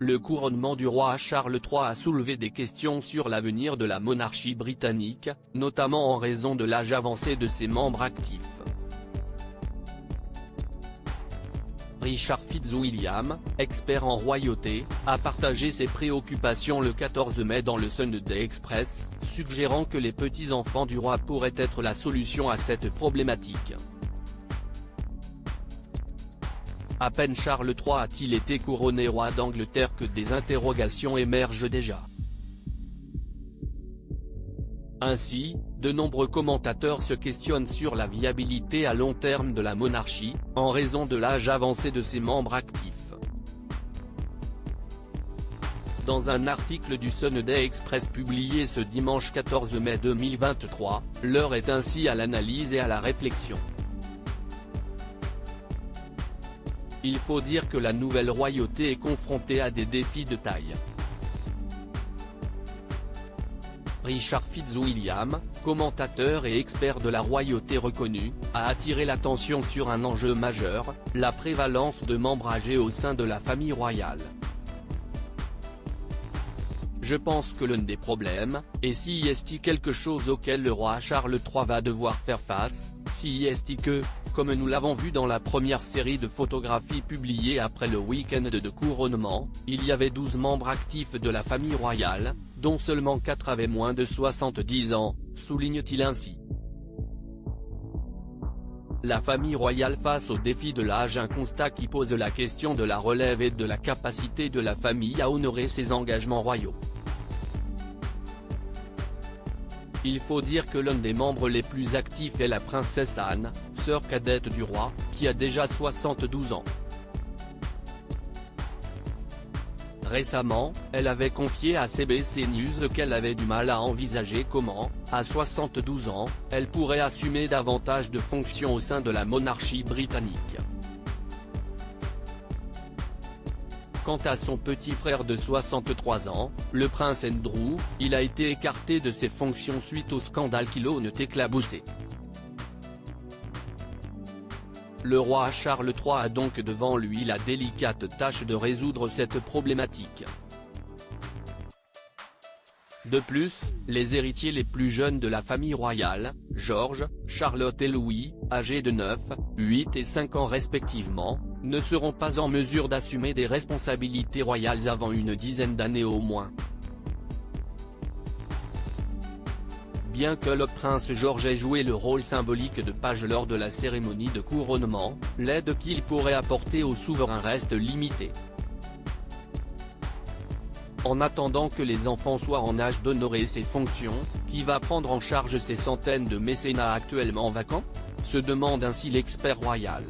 Le couronnement du roi Charles III a soulevé des questions sur l'avenir de la monarchie britannique, notamment en raison de l'âge avancé de ses membres actifs. Richard Fitzwilliam, expert en royauté, a partagé ses préoccupations le 14 mai dans le Sunday Express, suggérant que les petits-enfants du roi pourraient être la solution à cette problématique. À peine Charles III a-t-il été couronné roi d'Angleterre que des interrogations émergent déjà. Ainsi, de nombreux commentateurs se questionnent sur la viabilité à long terme de la monarchie, en raison de l'âge avancé de ses membres actifs. Dans un article du Sunday Express publié ce dimanche 14 mai 2023, l'heure est ainsi à l'analyse et à la réflexion. Il faut dire que la nouvelle royauté est confrontée à des défis de taille. Richard Fitzwilliam, commentateur et expert de la royauté reconnu, a attiré l'attention sur un enjeu majeur, la prévalence de membres âgés au sein de la famille royale. Je pense que l'un des problèmes, et si est quelque chose auquel le roi Charles III va devoir faire face, si est que, comme nous l'avons vu dans la première série de photographies publiées après le week-end de couronnement, il y avait 12 membres actifs de la famille royale, dont seulement 4 avaient moins de 70 ans, souligne-t-il ainsi. La famille royale face au défi de l'âge, un constat qui pose la question de la relève et de la capacité de la famille à honorer ses engagements royaux. Il faut dire que l'un des membres les plus actifs est la princesse Anne, sœur cadette du roi, qui a déjà 72 ans. Récemment, elle avait confié à CBC News qu'elle avait du mal à envisager comment, à 72 ans, elle pourrait assumer davantage de fonctions au sein de la monarchie britannique. Quant à son petit frère de 63 ans, le prince Andrew, il a été écarté de ses fonctions suite au scandale qui l'ont éclaboussé. Le roi Charles III a donc devant lui la délicate tâche de résoudre cette problématique. De plus, les héritiers les plus jeunes de la famille royale, George, Charlotte et Louis, âgés de 9, 8 et 5 ans respectivement, ne seront pas en mesure d'assumer des responsabilités royales avant une dizaine d'années au moins. Bien que le prince George ait joué le rôle symbolique de page lors de la cérémonie de couronnement, l'aide qu'il pourrait apporter au souverain reste limitée. En attendant que les enfants soient en âge d'honorer ces fonctions, qui va prendre en charge ces centaines de mécénats actuellement vacants ? Se demande ainsi l'expert royal.